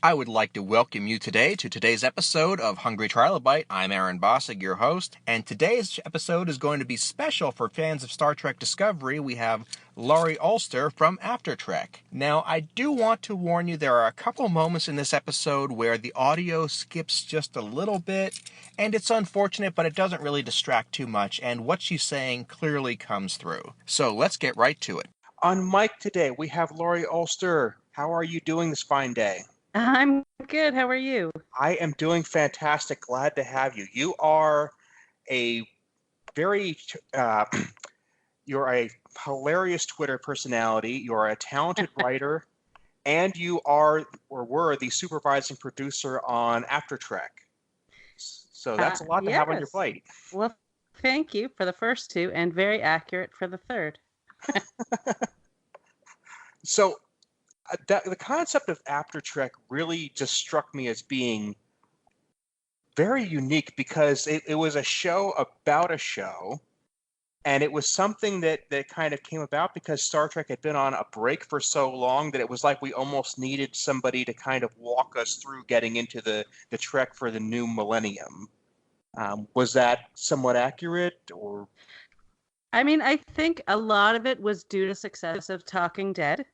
I would like to welcome you today to today's episode of Hungry Trilobyte. I'm Aaron Bossig, your host, and today's episode is going to be special for fans of Star Trek Discovery. We have Laurie Ulster from After Trek. Now, I do want to warn you there are a couple moments in this episode where the audio skips just a little bit, and it's unfortunate, but it doesn't really distract too much, and what she's saying clearly comes through. So let's get right to it. On mic today, we have Laurie Ulster. How are you doing this fine day? I'm good. How are you? I am doing fantastic. Glad to have you. You are a very, you're a hilarious Twitter personality. You're a talented writer, and you are, or were, the supervising producer on After Trek. So that's a lot to have on your plate. Well, thank you for the first two, and very accurate for the third. So, the concept of After Trek really just struck me as being very unique because it was a show about a show, and it was something that kind of came about because Star Trek had been on a break for so long that it was like we almost needed somebody to kind of walk us through getting into the Trek for the new millennium. Was that somewhat accurate, or? I mean, I think a lot of it was due to success of Talking Dead.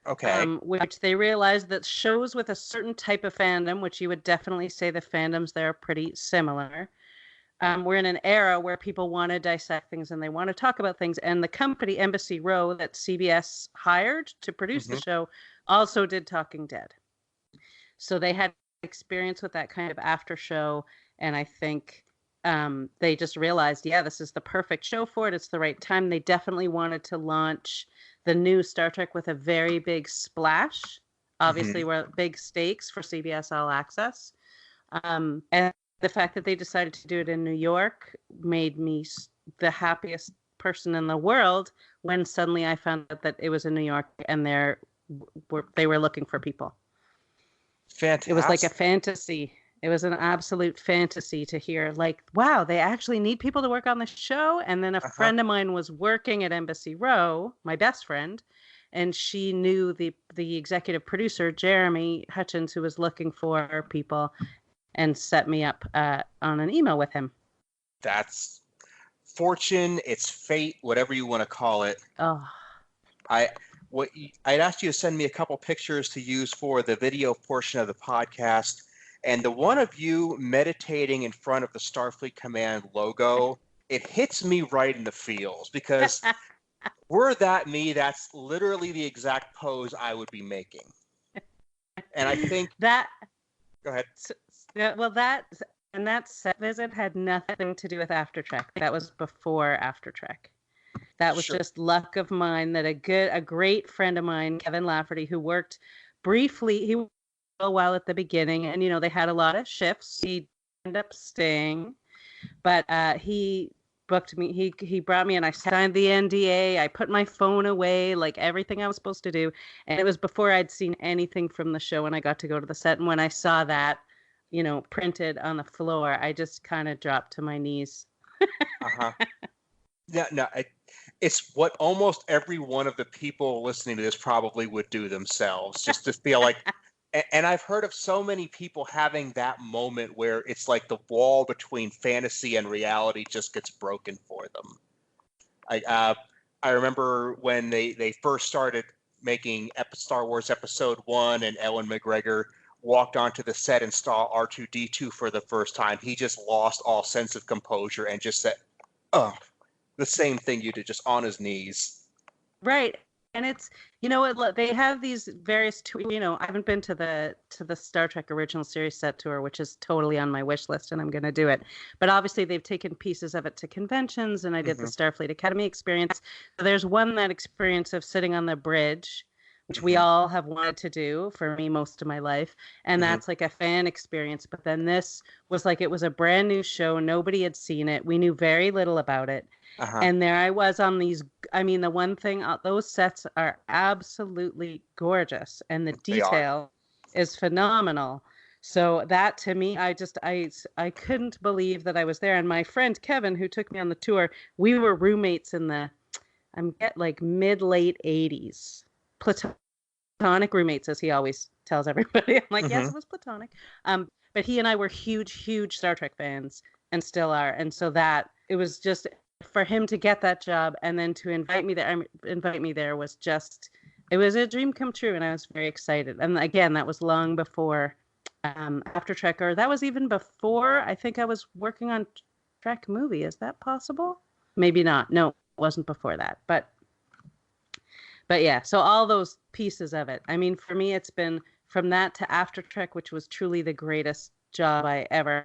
Okay. Which they realized that shows with a certain type of fandom, which you would definitely say the fandoms there are pretty similar. We're in an era where people want to dissect things and they want to talk about things. And the company Embassy Row that CBS hired to produce the show also did Talking Dead. So they had experience with that kind of after show. And I think they just realized, yeah, this is the perfect show for it. It's the right time. They definitely wanted to launch the new Star Trek with a very big splash. Obviously, were big stakes for CBS All Access. And the fact that they decided to do it in New York made me the happiest person in the world when suddenly I found out that it was in New York and they were looking for people. Fantastic. It was like a fantasy. It was an absolute fantasy to hear, like, wow, they actually need people to work on the show. And then a friend of mine was working at Embassy Row, my best friend, and she knew the executive producer, Jeremy Hutchins, who was looking for people, and set me up on an email with him. That's fortune, it's fate, whatever you want to call it. Oh. I'd asked you to send me a couple pictures to use for the video portion of the podcast. And the one of you meditating in front of the Starfleet Command logo, it hits me right in the feels because were that me, that's literally the exact pose I would be making. And I think that. Go ahead. Well, that set visit had nothing to do with After Trek. That was before After Trek. That was just luck of mine that a great friend of mine, Kevin Lafferty, who worked briefly, he a while at the beginning, and they had a lot of shifts. He ended up staying, but he booked me. He brought me, and I signed the NDA. I put my phone away, like everything I was supposed to do. And it was before I'd seen anything from the show, and I got to go to the set. And when I saw that, printed on the floor, I just kind of dropped to my knees. Yeah, no, it's what almost every one of the people listening to this probably would do themselves, just to feel like. And I've heard of so many people having that moment where it's like the wall between fantasy and reality just gets broken for them. I remember when they first started making Star Wars Episode 1 and Ewan McGregor walked onto the set and saw R2-D2 for the first time. He just lost all sense of composure and just said, oh, the same thing you did, just on his knees. Right. And it's, they have these various, I haven't been to the Star Trek original series set tour, which is totally on my wish list, and I'm going to do it. But obviously they've taken pieces of it to conventions, and I did the Starfleet Academy experience. So there's that experience of sitting on the bridge, which we all have wanted to do, for me, most of my life. And that's like a fan experience. But then this was like, it was a brand new show. Nobody had seen it. We knew very little about it. And there I was on these, the one thing, those sets are absolutely gorgeous. And the detail is phenomenal. So that, to me, I couldn't believe that I was there. And my friend Kevin, who took me on the tour, we were roommates in the, mid-late 80s. Platonic roommates, as he always tells everybody. I'm like, yes, Mm-hmm. it was platonic. But he and I were huge Star Trek fans and still are. And so that it was just for him to get that job and then to invite me there was just, it was a dream come true. And I was very excited. And again, that was long before After Trek, or that was even before I think I was working on Trek movie. Is that possible? Maybe not. No, it wasn't before that. But yeah, so all those pieces of it. I mean, for me, it's been from that to After Trek, which was truly the greatest job I ever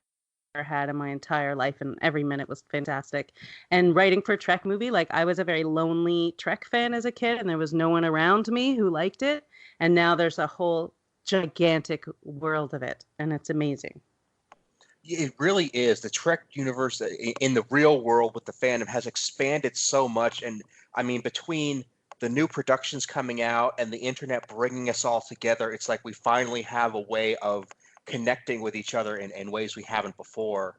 had in my entire life, and every minute was fantastic. And writing for a Trek movie, like I was a very lonely Trek fan as a kid, and there was no one around me who liked it. And now there's a whole gigantic world of it, and it's amazing. It really is. The Trek universe in the real world with the fandom has expanded so much. And I mean, between the new productions coming out and the internet bringing us all together, it's like we finally have a way of connecting with each other in ways we haven't before.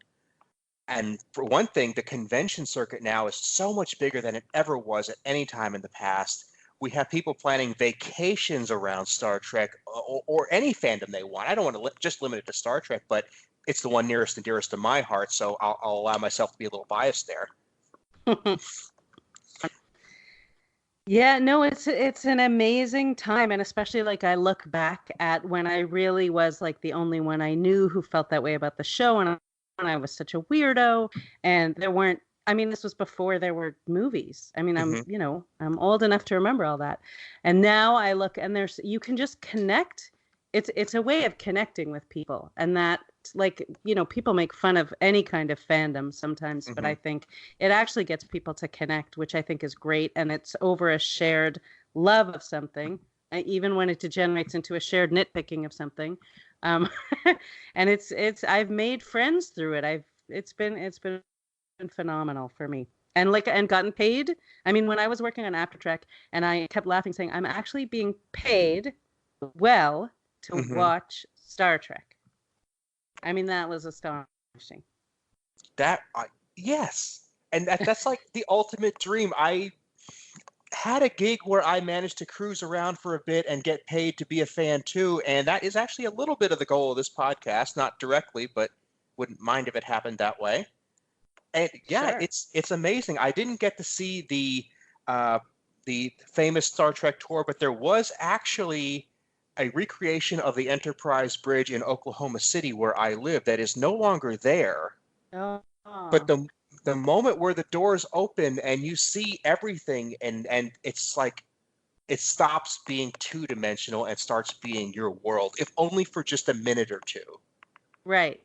And for one thing, the convention circuit now is so much bigger than it ever was at any time in the past. We have people planning vacations around Star Trek or any fandom they want. I don't want to just limit it to Star Trek, but it's the one nearest and dearest to my heart, so I'll allow myself to be a little biased there. Yeah, no, it's an amazing time, and especially like I look back at when I really was like the only one I knew who felt that way about the show, and I was such a weirdo, and there weren't. I mean, this was before there were movies. I mean, I'm old enough to remember all that, and now I look and you can just connect. It's a way of connecting with people, and that, like, people make fun of any kind of fandom sometimes, but I think it actually gets people to connect, which I think is great. And it's over a shared love of something, even when it degenerates into a shared nitpicking of something. And I've made friends through it. It's been phenomenal for me. And gotten paid. I mean, when I was working on After Trek, and I kept laughing, saying, I'm actually being paid well to watch Star Trek. I mean, that was astonishing. Yes. And that's like the ultimate dream. I had a gig where I managed to cruise around for a bit and get paid to be a fan too. And that is actually a little bit of the goal of this podcast, not directly, but wouldn't mind if it happened that way. And yeah, Sure. it's amazing. I didn't get to see the famous Star Trek tour, but there was actually a recreation of the Enterprise Bridge in Oklahoma City where I live that is no longer there. Oh. But the moment where the doors open and you see everything and it's like it stops being two-dimensional and starts being your world, if only for just a minute or two. Right.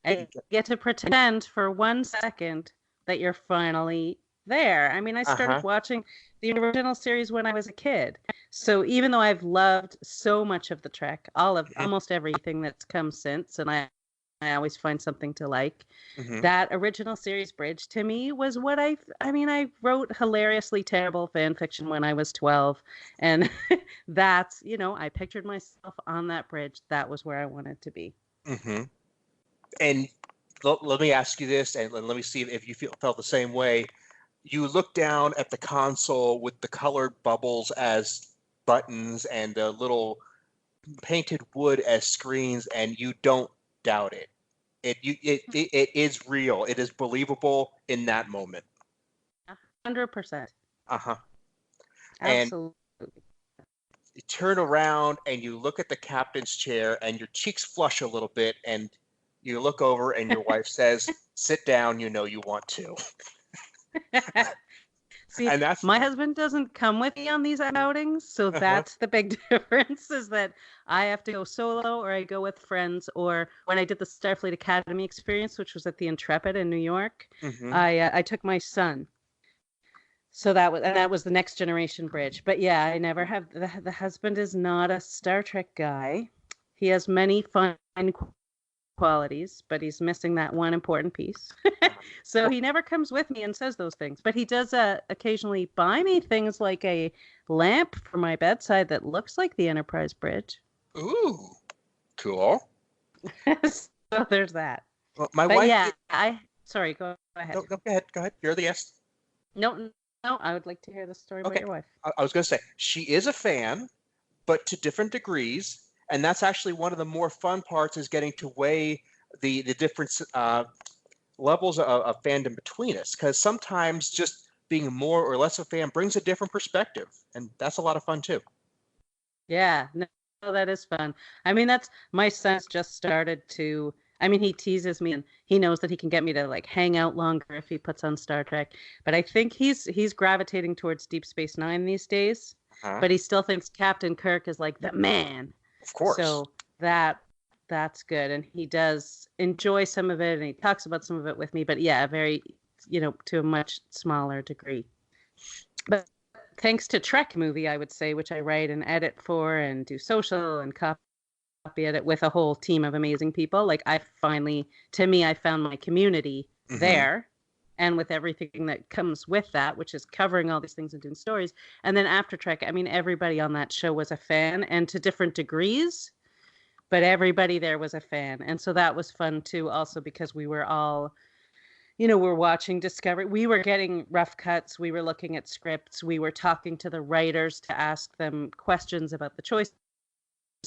I get to pretend for 1 second that you're finally there. I mean, I started watching the original series when I was a kid. So even though I've loved so much of the Trek, almost everything that's come since, and I always find something to like, that original series bridge to me was what I wrote hilariously terrible fan fiction when I was 12. And that's, I pictured myself on that bridge. That was where I wanted to be. And let me ask you this, and let me see if you felt the same way. You look down at the console with the colored bubbles as buttons and the little painted wood as screens, and you don't doubt it. It is real. It is believable in that moment. 100%. And Absolutely. you turn around and you look at the captain's chair, and your cheeks flush a little bit, and you look over, and your wife says, "Sit down. You know you want to." See, my husband doesn't come with me on these outings, so that's the big difference, is that I have to go solo or I go with friends. Or when I did the Starfleet Academy experience, which was at the Intrepid in New York, I took my son. So that was the Next Generation bridge. But yeah, I never have, the husband is not a Star Trek guy. He has many fun qualities, but he's missing that one important piece. So he never comes with me and says those things, but he does occasionally buy me things like a lamp for my bedside that looks like the Enterprise bridge. Ooh, cool. So there's that. Well, my wife. Yeah, sorry, go ahead. No, go ahead. You're the guest. No, I would like to hear the story about your wife. I was going to say, she is a fan, but to different degrees. And that's actually one of the more fun parts, is getting to weigh the different levels of fandom between us, because sometimes just being more or less a fan brings a different perspective, and that's a lot of fun too. Yeah, no, that is fun. I mean, that's my son's just started to. I mean, he teases me and he knows that he can get me to like hang out longer if he puts on Star Trek. But I think he's gravitating towards Deep Space Nine these days. Uh-huh. But he still thinks Captain Kirk is like the man. Of course. So that's good, and he does enjoy some of it, and he talks about some of it with me. But yeah, very, to a much smaller degree. But thanks to Trek Movie, I would say, which I write and edit for and do social and copy edit with a whole team of amazing people. Like I found my community there, and with everything that comes with that, which is covering all these things and doing stories. And then after Trek, I mean, everybody on that show was a fan, and to different degrees, but everybody there was a fan. And so that was fun too, also because we were all, we're watching Discovery. We were getting rough cuts. We were looking at scripts. We were talking to the writers to ask them questions about the choices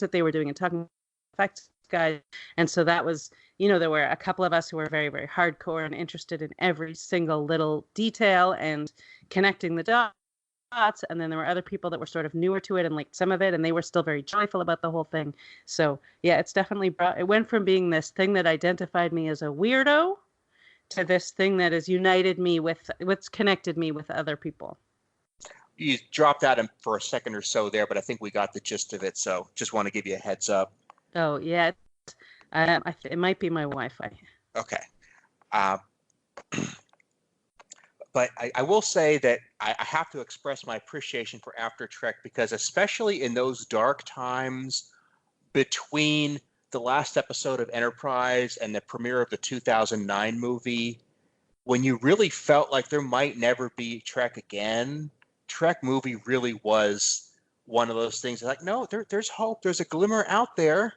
that they were doing and talking effects guys. And so that was, there were a couple of us who were very, very hardcore and interested in every single little detail and connecting the dots. And then there were other people that were sort of newer to it and liked some of it, and they were still very joyful about the whole thing. So yeah, it's definitely it went from being this thing that identified me as a weirdo to this thing that has united me with, what's connected me with other people. You dropped out for a second or so there, but I think we got the gist of it. So just want to give you a heads up. Oh, yeah. It might be my Wi-Fi. Okay. But I will say that I have to express my appreciation for After Trek, because especially in those dark times between the last episode of Enterprise and the premiere of the 2009 movie, when you really felt like there might never be Trek again, Trek Movie really was one of those things. Like, no, there's hope. There's a glimmer out there.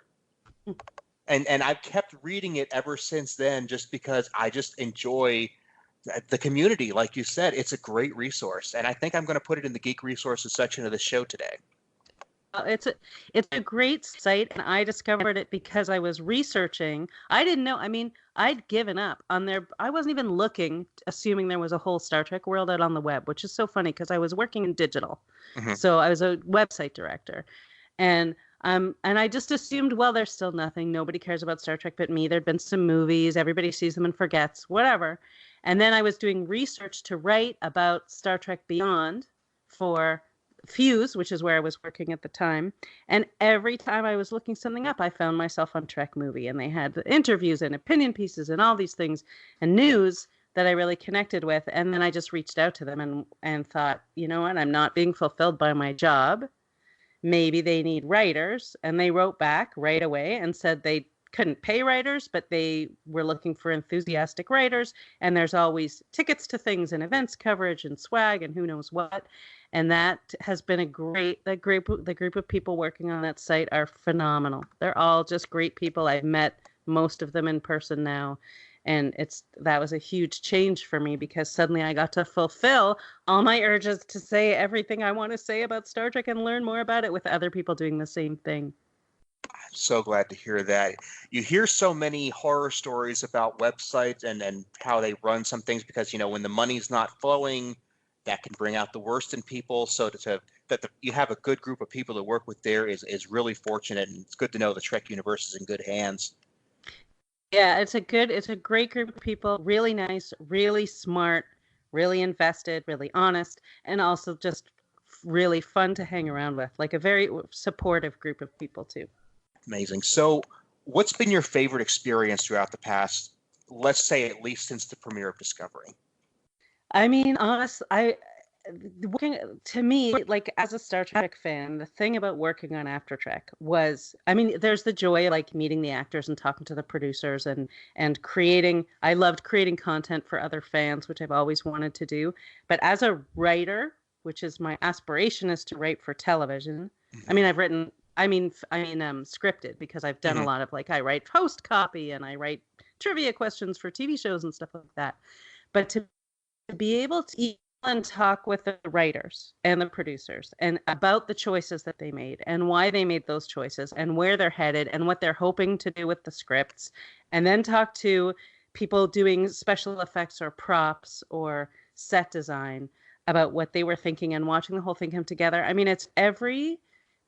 And I've kept reading it ever since then, just because I just enjoy the community. Like you said, it's a great resource. And I think I'm going to put it in the Geek Resources section of the show today. It's a great site, and I discovered it because I was researching. I didn't know. I mean, I'd given up on there. I wasn't even looking, assuming there was a whole Star Trek world out on the web, which is so funny because I was working in digital. So I was a website director, and I just assumed, well, there's still nothing. Nobody cares about Star Trek but me. There'd been some movies. Everybody sees them and forgets, whatever. And then I was doing research to write about Star Trek Beyond for Fuse, which is where I was working at the time. And every time I was looking something up, I found myself on Trek Movie, and they had the interviews and opinion pieces and all these things and news that I really connected with. And then I just reached out to them and thought, you know what, I'm not being fulfilled by my job. Maybe they need writers. And they wrote back right away and said they couldn't pay writers, but they were looking for enthusiastic writers. And there's always tickets to things and events coverage and swag and who knows what. And that has been the group of people working on that site are phenomenal. They're all just great people. I've met most of them in person now. And that was a huge change for me, because suddenly I got to fulfill all my urges to say everything I want to say about Star Trek and learn more about it with other people doing the same thing. I'm so glad to hear that. You hear so many horror stories about websites and how they run some things, because, when the money's not flowing, that can bring out the worst in people. So you have a good group of people to work with there is really fortunate, and it's good to know the Trek universe is in good hands. Yeah, it's a great group of people, really nice, really smart, really invested, really honest, and also just really fun to hang around with, like a very supportive group of people too. Amazing. So what's been your favorite experience throughout the past, let's say at least since the premiere of Discovery? I mean, honestly, to me, like as a Star Trek fan, the thing about working on After Trek was, I mean, there's the joy of like meeting the actors and talking to the producers and creating. I loved creating content for other fans, which I've always wanted to do. But as a writer, which is my aspiration, is to write for television. I mean, I've written. I mean, scripted, because I've done a lot of I write host copy and I write trivia questions for TV shows and stuff like that. But to be able to and talk with the writers and the producers and about the choices that they made and why they made those choices and where they're headed and what they're hoping to do with the scripts, and then talk to people doing special effects or props or set design about what they were thinking and watching the whole thing come together. I mean, it's every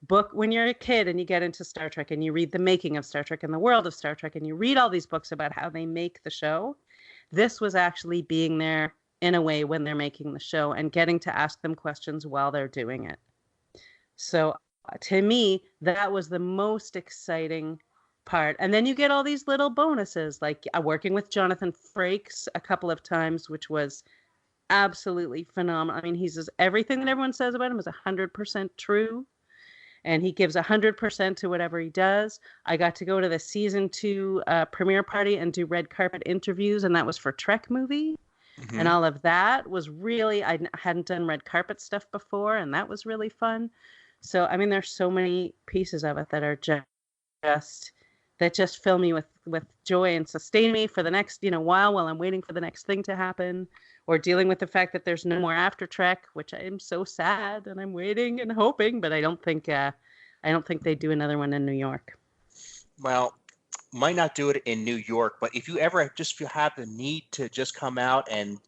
book when you're a kid and you get into Star Trek and you read the making of Star Trek and the world of Star Trek and you read all these books about how they make the show. This was actually being there in a way when they're making the show and getting to ask them questions while they're doing it. So to me, that was the most exciting part. And then you get all these little bonuses, like working with Jonathan Frakes a couple of times, which was absolutely phenomenal. I mean, he says everything that everyone says about him is 100% true. And he gives 100% to whatever he does. I got to go to the season 2 premiere party and do red carpet interviews, and that was for Trek Movie. Mm-hmm. And all of that was really, I hadn't done red carpet stuff before, and that was really fun. So, I mean, there's so many pieces of it that are just fill me with joy and sustain me for the next, while I'm waiting for the next thing to happen, or dealing with the fact that there's no more After Trek, which I am so sad and I'm waiting and hoping, but I don't think they do another one in New York. Well, might not do it in New York, but if you ever just have the need to just come out and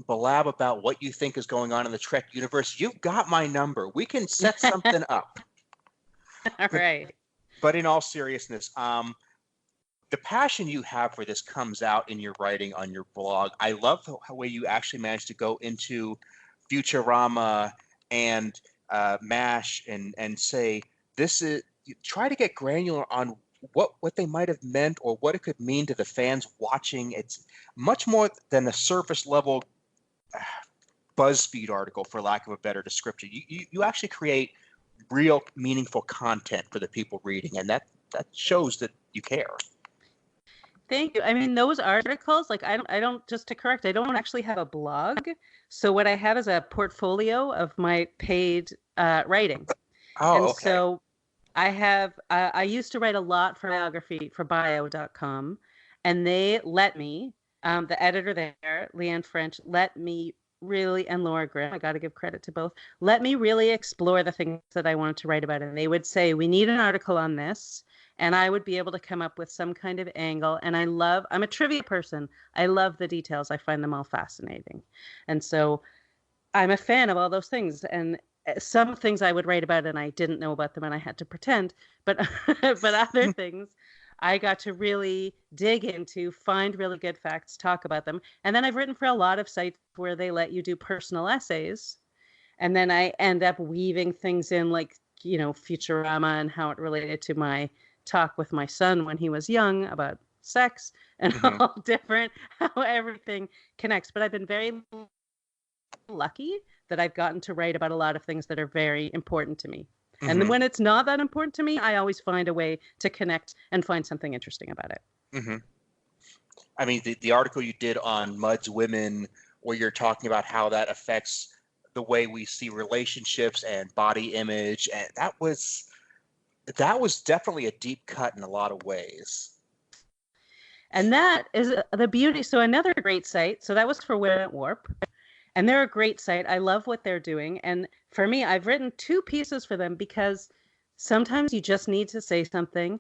blab about what you think is going on in the Trek universe, you've got my number. We can set something up. All right. But in all seriousness, the passion you have for this comes out in your writing on your blog. I love the way you actually managed to go into Futurama and MASH and say this is. You try to get granular on what they might have meant or what it could mean to the fans watching. It's much more than a surface level BuzzFeed article, for lack of a better description. You actually create real meaningful content for the people reading, and that shows that you care. Thank you. I mean, those articles, like I don't just to correct, I don't actually have a blog. So what I have is a portfolio of my paid writing. Oh, and okay. So I have, I used to write a lot for biography for bio.com, and they let me, the editor there, Leanne French, let me really, and Laura Grimm, I got to give credit to both, let me really explore the things that I wanted to write about. And they would say, we need an article on this. And I would be able to come up with some kind of angle. And I'm a trivia person. I love the details. I find them all fascinating. And so I'm a fan of all those things. And some things I would write about and I didn't know about them and I had to pretend. But other things I got to really dig into, find really good facts, talk about them. And then I've written for a lot of sites where they let you do personal essays. And then I end up weaving things in like, Futurama and how it related to my talk with my son when he was young about sex and all different, how everything connects. But I've been very lucky that I've gotten to write about a lot of things that are very important to me. Mm-hmm. And then when it's not that important to me, I always find a way to connect and find something interesting about it. Mm-hmm. I mean, the article you did on Mud's Women, where you're talking about how that affects the way we see relationships and body image, and that was definitely a deep cut in a lot of ways. And that is the beauty. So another great site. So that was for Women at Warp. And they're a great site. I love what they're doing. And for me, I've written 2 pieces for them because sometimes you just need to say something.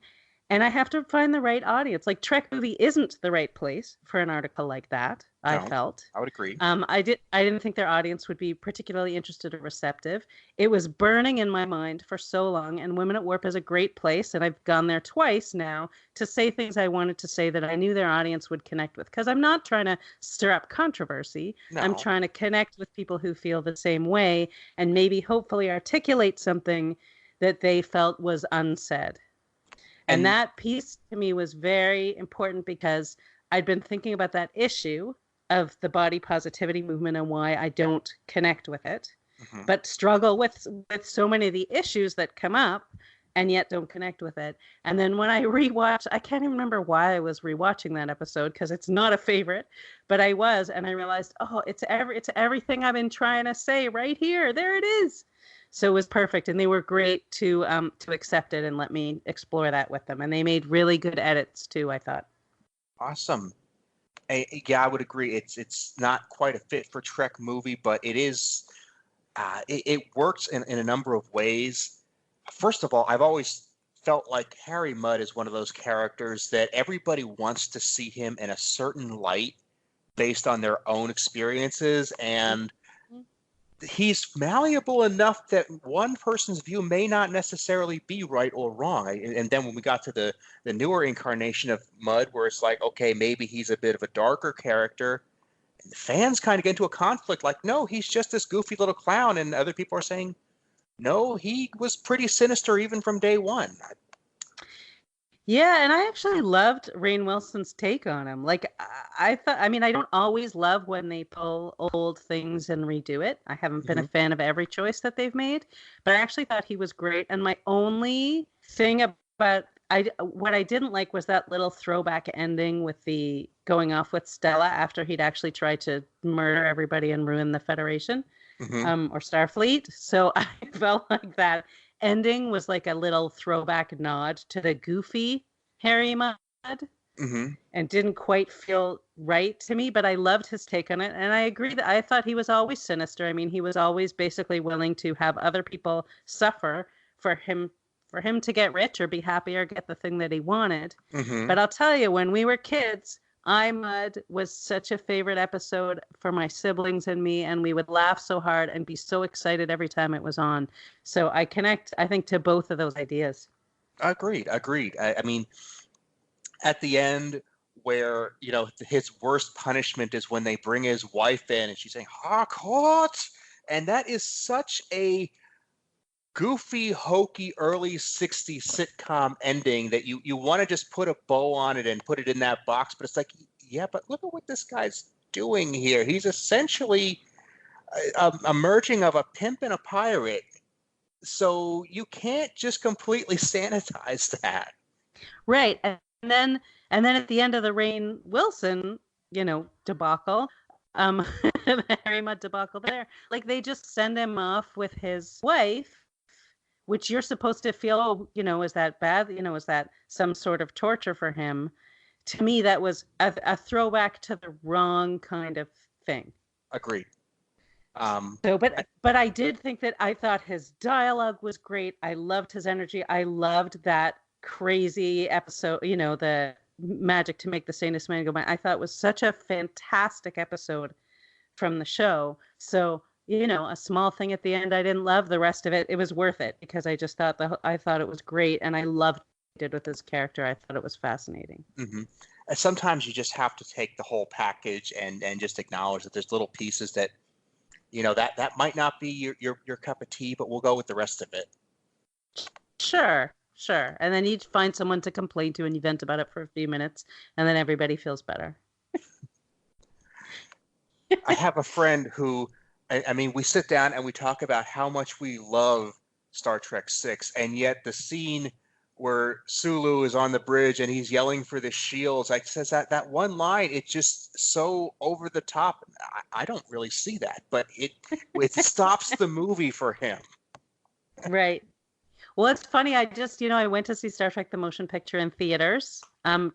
And I have to find the right audience. Like Trek Movie isn't the right place for an article like that, I felt. I would agree. I didn't think their audience would be particularly interested or receptive. It was burning in my mind for so long, and Women at Warp is a great place, and I've gone there twice now to say things I wanted to say that I knew their audience would connect with. Because I'm not trying to stir up controversy. No. I'm trying to connect with people who feel the same way and maybe hopefully articulate something that they felt was unsaid. And that piece to me was very important because I'd been thinking about that issue of the body positivity movement and why I don't connect with it, but struggle with so many of the issues that come up and yet don't connect with it. And then when I rewatched, I can't even remember why I was rewatching that episode because it's not a favorite, but I was, and I realized, it's everything I've been trying to say right here. There it is. So it was perfect, and they were great to accept it and let me explore that with them. And they made really good edits too, I thought. Awesome. Yeah, I would agree. It's not quite a fit for Trek movie, but it is. It works in a number of ways. First of all, I've always felt like Harry Mudd is one of those characters that everybody wants to see him in a certain light based on their own experiences, and he's malleable enough that one person's view may not necessarily be right or wrong. And then when we got to the newer incarnation of Mudd, where it's like, okay, maybe he's a bit of a darker character, and the fans kind of get into a conflict, like, no, he's just this goofy little clown, and other people are saying, no, he was pretty sinister even from day one. Yeah, and I actually loved Rainn Wilson's take on him. Like, I thought, I mean, I don't always love when they pull old things and redo it. I haven't been a fan of every choice that they've made, but I actually thought he was great. And my only thing about what I didn't like was that little throwback ending with the going off with Stella after he'd actually tried to murder everybody and ruin the Federation, or Starfleet. So I felt like that ending was like a little throwback nod to the goofy Harry Mudd, and didn't quite feel right to me, but I loved his take on it. And I agree that I thought he was always sinister. I mean, he was always basically willing to have other people suffer for him to get rich or be happy or get the thing that he wanted. But I'll tell you, when we were kids, Mudd was such a favorite episode for my siblings and me, and we would laugh so hard and be so excited every time it was on. So I connect, I think, to both of those ideas. Agreed. I mean, at the end, where, you know, his worst punishment is when they bring his wife in and she's saying, Harcourt! And that is such a goofy, hokey, early 60s sitcom ending that you want to just put a bow on it and put it in that box. But it's like, yeah, but look at what this guy's doing here. He's essentially a merging of a pimp and a pirate. So you can't just completely sanitize that. Right. And then at the end of the Rainn Wilson, debacle, the Harry Mudd debacle there, like they just send him off with his wife, which you're supposed to feel, is that bad? Is that some sort of torture for him? To me, that was a throwback to the wrong kind of thing. Agreed. But I did think that I thought his dialogue was great. I loved his energy. I loved that crazy episode, the magic to make the sanest man go by. I thought it was such a fantastic episode from the show. So, a small thing at the end I didn't love. The rest of it, it was worth it because I just thought I thought it was great, and I loved what he did with his character. I thought it was fascinating. And sometimes you just have to take the whole package and just acknowledge that there's little pieces that, that might not be your cup of tea, but we'll go with the rest of it. Sure. And then you find someone to complain to and you vent about it for a few minutes, and then everybody feels better. I have a friend who, I mean, we sit down and we talk about how much we love Star Trek VI, and yet the scene where Sulu is on the bridge and he's yelling for the shields, like says that one line, it's just so over the top. I don't really see that, but it stops the movie for him. Right. Well, it's funny. I just, I went to see Star Trek the Motion Picture in theaters.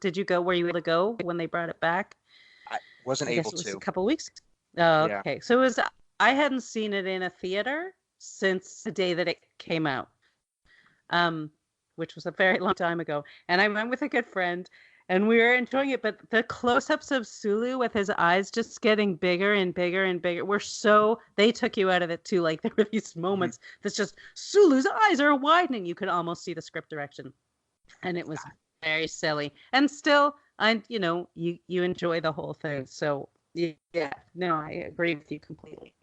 Did you go? Were you able to go when they brought it back? I wasn't able to. It was a couple of weeks. Oh, yeah. Okay. So I hadn't seen it in a theater since the day that it came out, which was a very long time ago. And I went with a good friend, and we were enjoying it. But the close-ups of Sulu with his eyes just getting bigger and bigger and bigger they took you out of it too. Like there were these moments that's just Sulu's eyes are widening. You could almost see the script direction, and it was very silly. And still, you enjoy the whole thing. So yeah, no, I agree with you completely.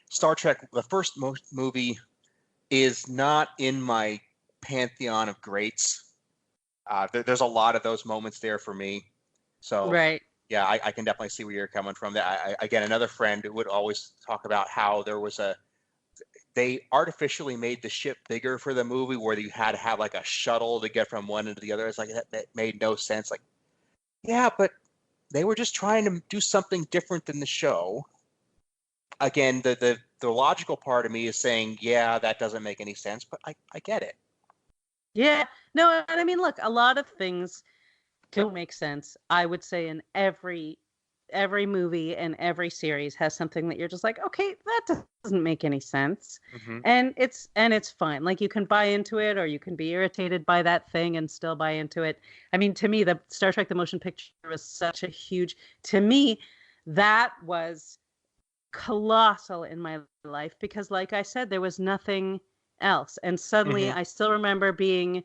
Star Trek, the first movie, is not in my pantheon of greats. There's a lot of those moments there for me. So right. Yeah, I can definitely see where you're coming from. Again, another friend would always talk about how they artificially made the ship bigger for the movie, where you had to have like a shuttle to get from one end to the other. It's like that made no sense. Like, yeah, but they were just trying to do something different than the show. Again, the logical part of me is saying, yeah, that doesn't make any sense, but I get it. Yeah, no, and I mean, look, a lot of things don't make sense. I would say in every movie and every series has something that you're just like, okay, that doesn't make any sense. Mm-hmm. And it's fine. Like, you can buy into it, or you can be irritated by that thing and still buy into it. I mean, to me, the Star Trek the Motion Picture was such a huge, to me, that was colossal in my life, because like I said, there was nothing else. And suddenly Mm-hmm. I still remember being,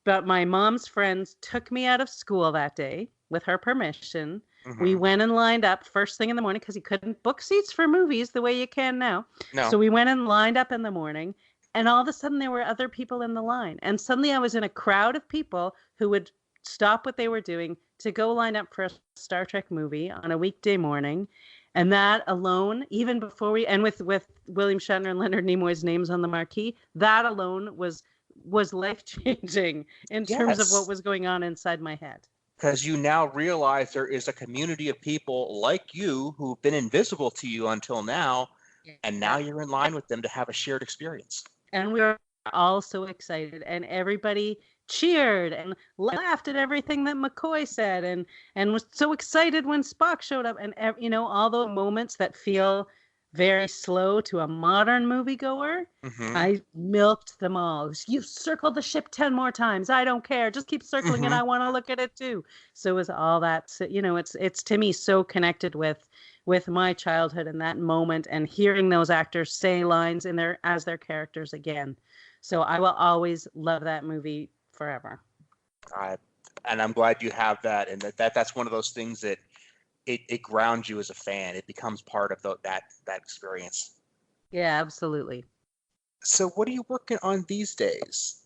but my mom's friends took me out of school that day with her permission. We Mm-hmm. went and lined up first thing in the morning, because you couldn't book seats for movies the way you can now. No. So we went and lined up in the morning, and all of a sudden there were other people in the line. And suddenly I was in a crowd of people who would stop what they were doing to go line up for a Star Trek movie on a weekday morning. And that alone, even before and with William Shatner and Leonard Nimoy's names on the marquee, that alone was life changing in terms of what Yes. was going on inside my head. Because you now realize there is a community of people like you who've been invisible to you until now, and now you're in line with them to have a shared experience. And we were all so excited, and everybody cheered and laughed at everything that McCoy said, and was so excited when Spock showed up, and all those moments that feel very slow to a modern moviegoer. Mm-hmm. I milked them all. You circled the ship 10 more times. I don't care. Just keep circling it. I want to look at it too. So it was all that, it's to me so connected with my childhood and that moment, and hearing those actors say lines as their characters again. So I will always love that movie forever. And I'm glad you have that, and that's one of those things that it grounds you as a fan. It becomes part of that experience. Yeah, absolutely. So what are you working on these days?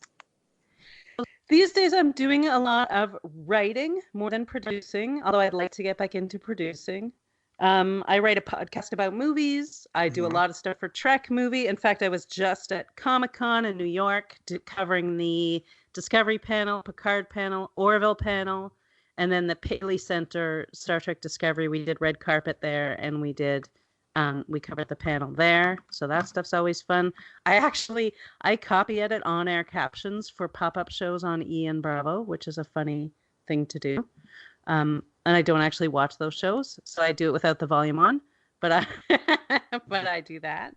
These days I'm doing a lot of writing more than producing, although I'd like to get back into producing. I write a podcast about movies. I do a lot of stuff for Trek movie. In fact, I was just at Comic-Con in New York covering the Discovery panel, Picard panel, Orville panel, and then the Paley Center Star Trek Discovery. We did red carpet there, and we covered the panel there. So that stuff's always fun. I copy edit on-air captions for pop-up shows on E and Bravo, which is a funny thing to do. And I don't actually watch those shows, so I do it without the volume on. But I do that.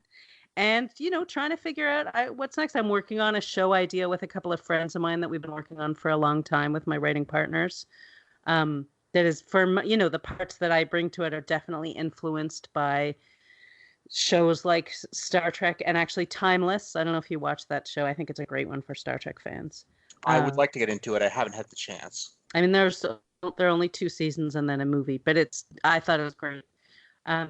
And, trying to figure out what's next. I'm working on a show idea with a couple of friends of mine that we've been working on for a long time with my writing partners. That is for, the parts that I bring to it are definitely influenced by shows like Star Trek, and actually Timeless. I don't know if you watched that show. I think it's a great one for Star Trek fans. I would like to get into it. I haven't had the chance. I mean, there are only 2 seasons and then a movie, but I thought it was great.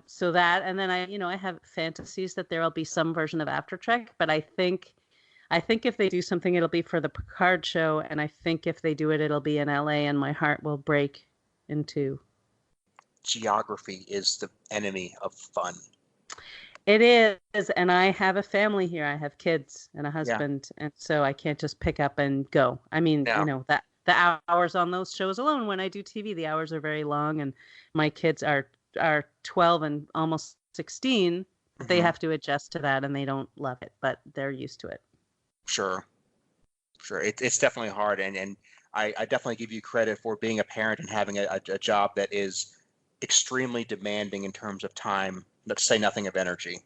So that, and then I have fantasies that there will be some version of After Trek, but I think if they do something, it'll be for the Picard show, and I think if they do it, it'll be in LA, and my heart will break in two. Geography is the enemy of fun. It is, and I have a family here. I have kids and a husband, and so I can't just pick up and go. I mean, that the hours on those shows alone, when I do TV, the hours are very long, and my kids are 12 and almost 16. They have to adjust to that, and they don't love it, but they're used to it. Sure. It's definitely hard, and I definitely give you credit for being a parent and having a job that is extremely demanding in terms of time, to say nothing of energy.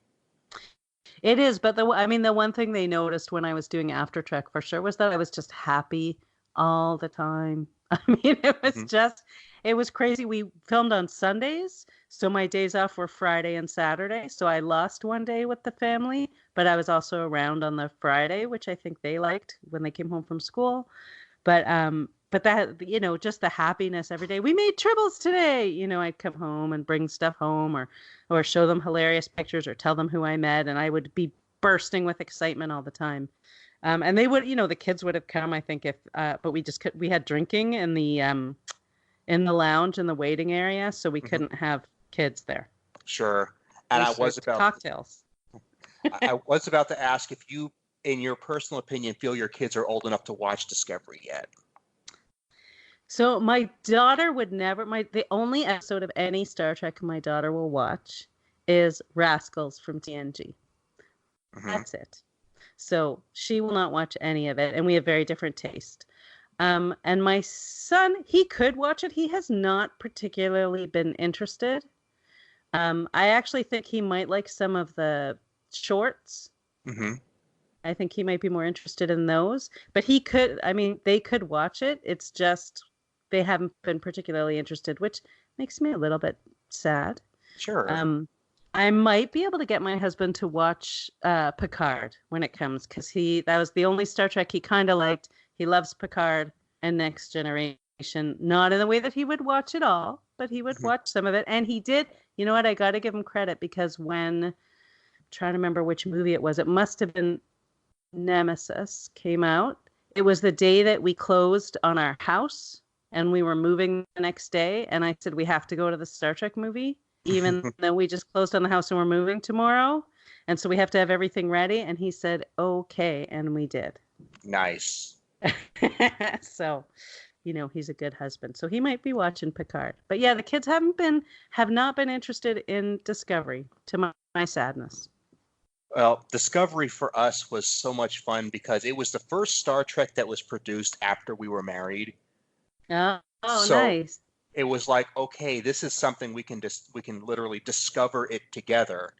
It is, but the one thing they noticed when I was doing After Trek for sure was that I was just happy all the time. I mean, it was crazy. We filmed on Sundays, so my days off were Friday and Saturday. So I lost one day with the family, but I was also around on the Friday, which I think they liked when they came home from school. But that, just the happiness every day. We made tribbles today. I'd come home and bring stuff home, or show them hilarious pictures, or tell them who I met, and I would be bursting with excitement all the time. And they would, the kids would have come, I think, but we had drinking in the lounge in the waiting area, so we couldn't have kids there. Sure. And I was about cocktails. I was about to ask if you, in your personal opinion, feel your kids are old enough to watch Discovery yet. So my daughter would never. The only episode of any Star Trek my daughter will watch is Rascals from TNG. That's it. So she will not watch any of it, and we have very different taste. And my son, he could watch it. He has not particularly been interested. I actually think he might like some of the shorts. Mm-hmm. I think he might be more interested in those. But he could, I mean, they could watch it. It's just they haven't been particularly interested, which makes me a little bit sad. Sure. I might be able to get my husband to watch Picard when it comes, because that was the only Star Trek he kind of liked. He loves Picard and Next Generation, not in the way that he would watch it all, but he would watch some of it. And he did, you know what, I got to give him credit, because when, I'm trying to remember which movie it was, it must have been Nemesis came out. It was the day that we closed on our house and we were moving the next day. And I said, we have to go to the Star Trek movie, even though we just closed on the house and we're moving tomorrow. And so we have to have everything ready. And he said, okay. And we did. Nice. So, you know, he's a good husband. So he might be watching Picard. But yeah, the kids have not been interested in Discovery, to my sadness. Well, Discovery for us was so much fun because it was the first Star Trek that was produced after we were married. Oh, So nice. it was like, okay, this is something we can literally discover it together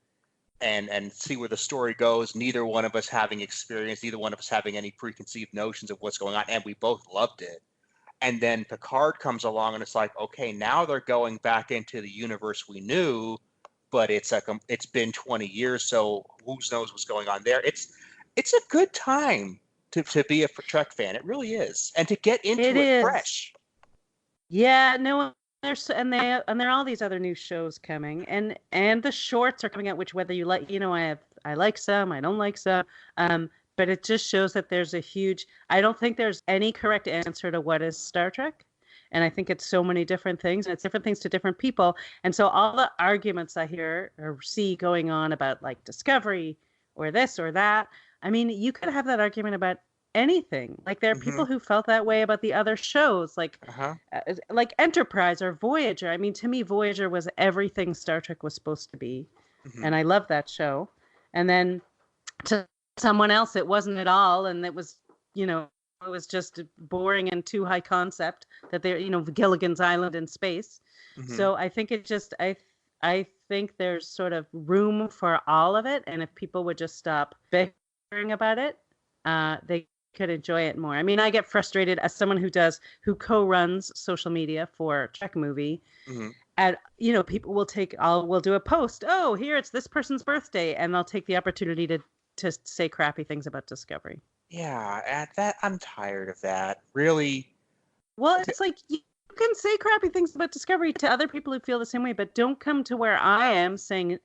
and see where the story goes. Neither one of us having experience, neither one of us having any preconceived notions of what's going on, and we both loved it. And then Picard comes along and it's like, okay, now they're going back into the universe we knew, but it's been 20 years, so who knows what's going on there. It's a good time to be a Trek fan. It really is. And to get into it fresh. Yeah, no, there are all these other new shows coming, and the shorts are coming out, which whether you like, you know, I like some, I don't like some, but it just shows that there's I don't think there's any correct answer to what is Star Trek. And I think it's so many different things, and it's different things to different people. And so all the arguments I hear or see going on about like Discovery or this or that, I mean, you could have that argument about anything. Like there are people who felt that way about the other shows, like Enterprise or Voyager. I mean, to me, Voyager was everything Star Trek was supposed to be, and I love that show. And then to someone else, it wasn't at all, and it was, you know, it was just boring and too high concept that they're, you know, Gilligan's Island in space. So I think I think there's sort of room for all of it, and if people would just stop bickering about it, they could enjoy it more. I mean, I get frustrated as someone who co-runs social media for Trek Movie, and you know, people will do a post. Oh, here it's this person's birthday, and they'll take the opportunity to say crappy things about Discovery. Yeah, I'm tired of that. Really. Well, it's like you can say crappy things about Discovery to other people who feel the same way, but don't come to where I am saying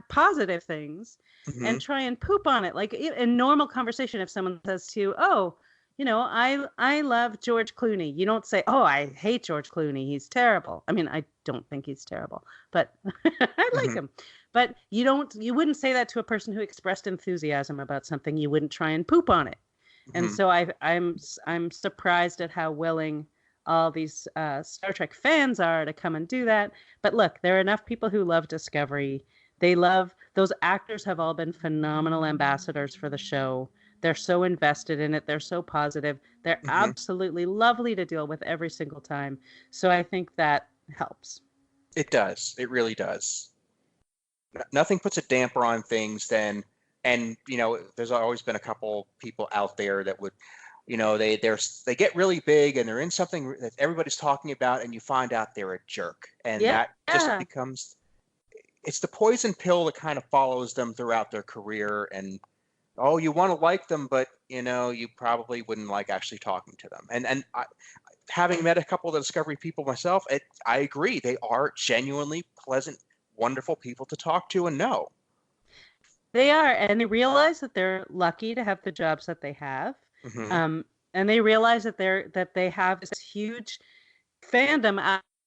positive things and try and poop on it. Like in normal conversation, if someone says to you, "Oh, you know, I love George Clooney," you don't say, "Oh, I hate George Clooney. He's terrible." I mean, I don't think he's terrible, but I like him. But you wouldn't say that to a person who expressed enthusiasm about something. You wouldn't try and poop on it. And so I'm surprised at how willing all these Star Trek fans are to come and do that. But look, there are enough people who love Discovery. Those actors have all been phenomenal ambassadors for the show. They're so invested in it. They're so positive. They're absolutely lovely to deal with every single time. So I think that helps. It does. It really does. Nothing puts a damper on things and you know, there's always been a couple people out there that would, you know, they get really big and they're in something that everybody's talking about, and you find out they're a jerk, and that just becomes, it's the poison pill that kind of follows them throughout their career. And you want to like them, but you know, you probably wouldn't like actually talking to them. And having met a couple of the Discovery people myself, I agree, they are genuinely pleasant, wonderful people to talk to and know. They are, and they realize that they're lucky to have the jobs that they have, and they realize that they have this huge fandom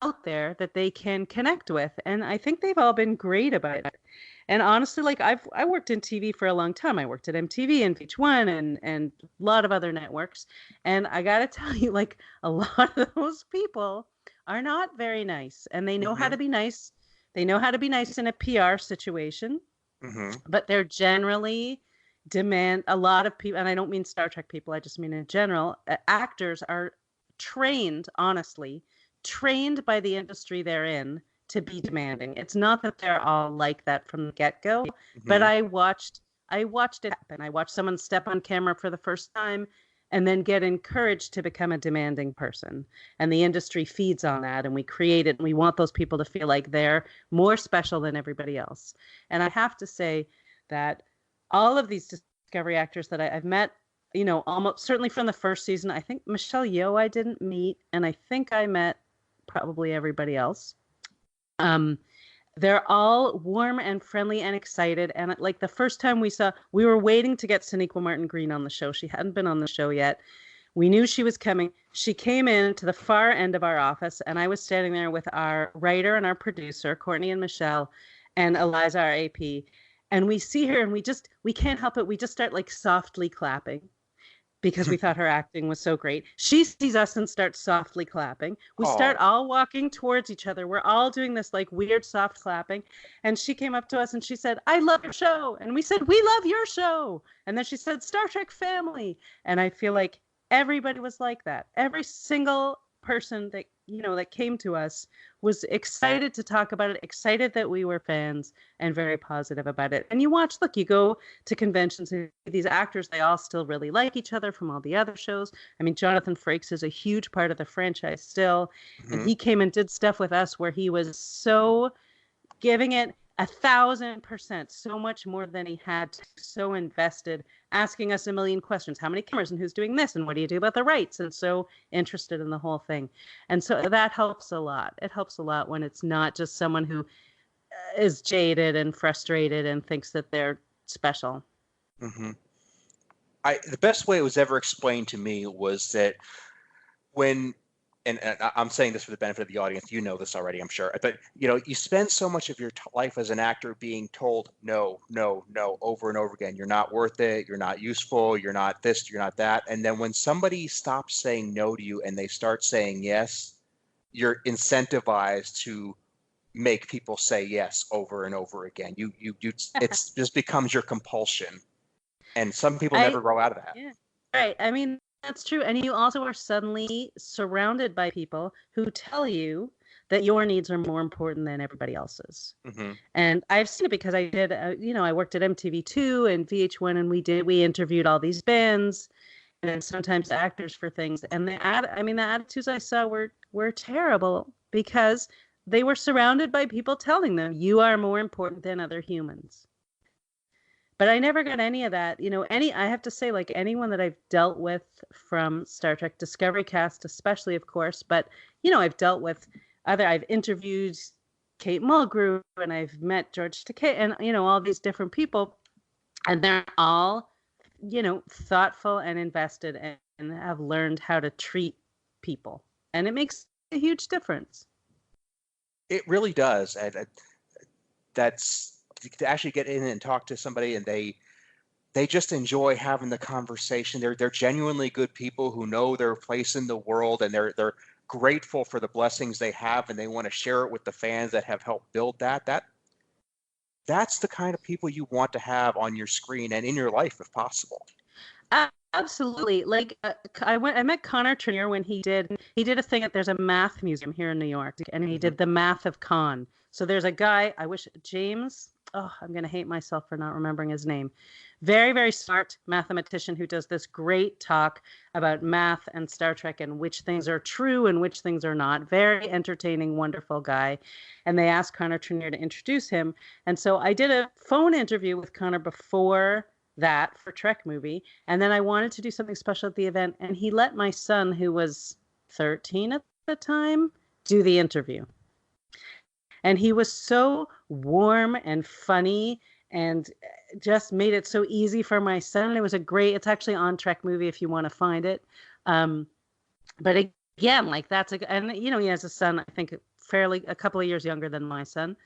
out there that they can connect with, and I think they've all been great about it. And honestly, like I worked in TV for a long time. I worked at MTV and VH1 and a lot of other networks, and I got to tell you, like a lot of those people are not very nice, and they know how to be nice. They know how to be nice in a PR situation. But they're generally a lot of people, and I don't mean Star Trek people, I just mean in general, actors are trained, honestly, trained by the industry they're in to be demanding. It's not that they're all like that from the get-go, but I watched it happen. I watched someone step on camera for the first time and then get encouraged to become a demanding person. And the industry feeds on that, and we create it, and we want those people to feel like they're more special than everybody else. And I have to say that all of these Discovery actors that I've met, you know, almost certainly from the first season, I think Michelle Yeoh I didn't meet, and I think I met probably everybody else. They're all warm and friendly and excited. And like the first time we were waiting to get Sonequa Martin Green on the show. She hadn't been on the show yet. We knew she was coming. She came in to the far end of our office, and I was standing there with our writer and our producer, Courtney and Michelle, and Eliza, our AP. And we see her, and we can't help it. We just start like softly clapping because we thought her acting was so great. She sees us and starts softly clapping. We start all walking towards each other. We're all doing this like weird soft clapping. And she came up to us and she said, "I love your show." And we said, "We love your show." And then she said, "Star Trek family." And I feel like everybody was like that. Every single person that, you know, that came to us was excited to talk about it, excited that we were fans, and very positive about it. And you go to conventions, and these actors, they all still really like each other from all the other shows. I mean, Jonathan Frakes is a huge part of the franchise still. And he came and did stuff with us where he was so giving it 1,000%, so much more than he had to, so invested, asking us a million questions. How many cameras, and who's doing this, and what do you do about the rights? And so interested in the whole thing. And so that helps a lot. It helps a lot when it's not just someone who is jaded and frustrated and thinks that they're special. The best way it was ever explained to me was that when, and I'm saying this for the benefit of the audience, you know this already, I'm sure, but you know, you spend so much of your life as an actor being told no, no, no, over and over again. You're not worth it. You're not useful. You're not this. You're not that. And then when somebody stops saying no to you and they start saying yes, you're incentivized to make people say yes over and over again. It just becomes your compulsion. And some people never grow out of that. Yeah. Right. I mean, that's true. And you also are suddenly surrounded by people who tell you that your needs are more important than everybody else's. And I've seen it because I did, I worked at MTV2 and VH1, and we interviewed all these bands and sometimes actors for things. And the attitudes I saw were terrible because they were surrounded by people telling them, you are more important than other humans. But I never got any of that. I have to say, like, anyone that I've dealt with from Star Trek Discovery cast, especially, of course, but, I've dealt with I've interviewed Kate Mulgrew, and I've met George Takei, and, all these different people, and they're all, thoughtful and invested and have learned how to treat people. And it makes a huge difference. It really does. That's to actually get in and talk to somebody, and they just enjoy having the conversation. They're genuinely good people who know their place in the world, and they're grateful for the blessings they have, and they want to share it with the fans that have helped build that. That's the kind of people you want to have on your screen and in your life, if possible. Absolutely. Like I met Connor Trenier when he did a thing there's a math museum here in New York, and he did the math of Khan. So there's a guy, James, I'm going to hate myself for not remembering his name. Very, very smart mathematician who does this great talk about math and Star Trek and which things are true and which things are not. Very entertaining, wonderful guy. And they asked Connor Trenier to introduce him. And so I did a phone interview with Connor before that for Trek Movie. And then I wanted to do something special at the event. And he let my son, who was 13 at the time, do the interview. And he was so warm and funny and just made it so easy for my son. It's actually on Trek Movie if you want to find it. But again, like he has a son, I think a couple of years younger than my son.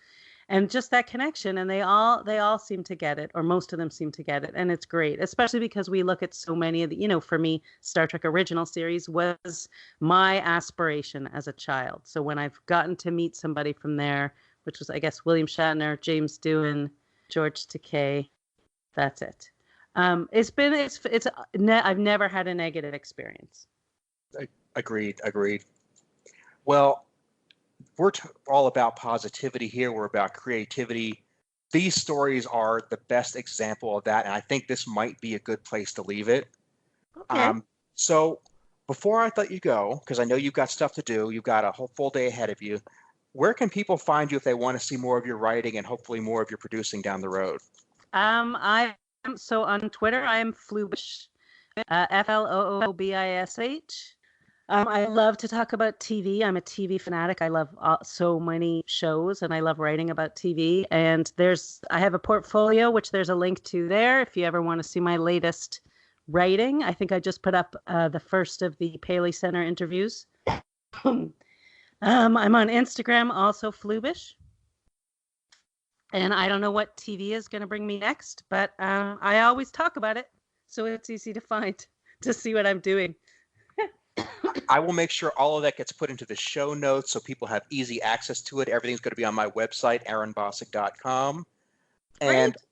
And just that connection, and they all seem to get it, or most of them seem to get it, and it's great, especially because we look at so many of the, for me, Star Trek original series was my aspiration as a child. So when I've gotten to meet somebody from there, which was, I guess, William Shatner, James Doohan, George Takei, that's it. I've never had a negative experience. Agreed. Agreed. Well, we're all about positivity here. We're about creativity. These stories are the best example of that, and I think this might be a good place to leave it. Okay. So before I let you go, because I know you've got stuff to do, you've got a whole full day ahead of you, where can people find you if they want to see more of your writing and hopefully more of your producing down the road? I am so on Twitter. I am Floobish, Floobish. I love to talk about TV. I'm a TV fanatic. I love so many shows, and I love writing about TV. And I have a portfolio, which there's a link to there if you ever want to see my latest writing. I think I just put up the first of the Paley Center interviews. I'm on Instagram, also Floobish. And I don't know what TV is going to bring me next, but I always talk about it, so it's easy to find to see what I'm doing. I will make sure all of that gets put into the show notes so people have easy access to it. Everything's going to be on my website, aaronbossick.com. And Great.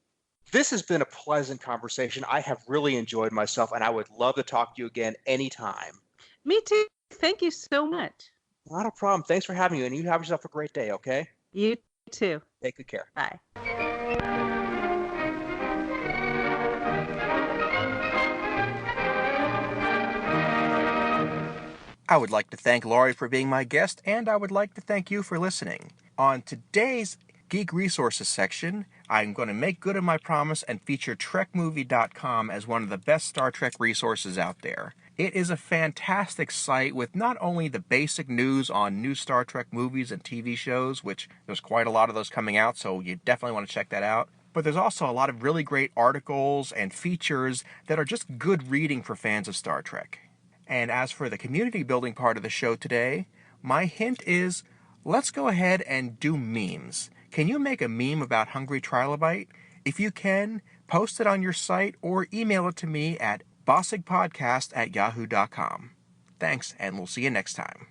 this has been a pleasant conversation. I have really enjoyed myself, and I would love to talk to you again anytime. Me too. Thank you so much. Not a problem. Thanks for having me, and you have yourself a great day, okay? You too. Take good care. Bye. I would like to thank Laurie for being my guest, and I would like to thank you for listening. On today's Geek Resources section, I'm going to make good on my promise and feature TrekMovie.com as one of the best Star Trek resources out there. It is a fantastic site with not only the basic news on new Star Trek movies and TV shows, which there's quite a lot of those coming out, so you definitely want to check that out, but there's also a lot of really great articles and features that are just good reading for fans of Star Trek. And as for the community building part of the show today, my hint is, let's go ahead and do memes. Can you make a meme about Hungry Trilobyte? If you can, post it on your site or email it to me at bossigpodcast@yahoo.com. Thanks, and we'll see you next time.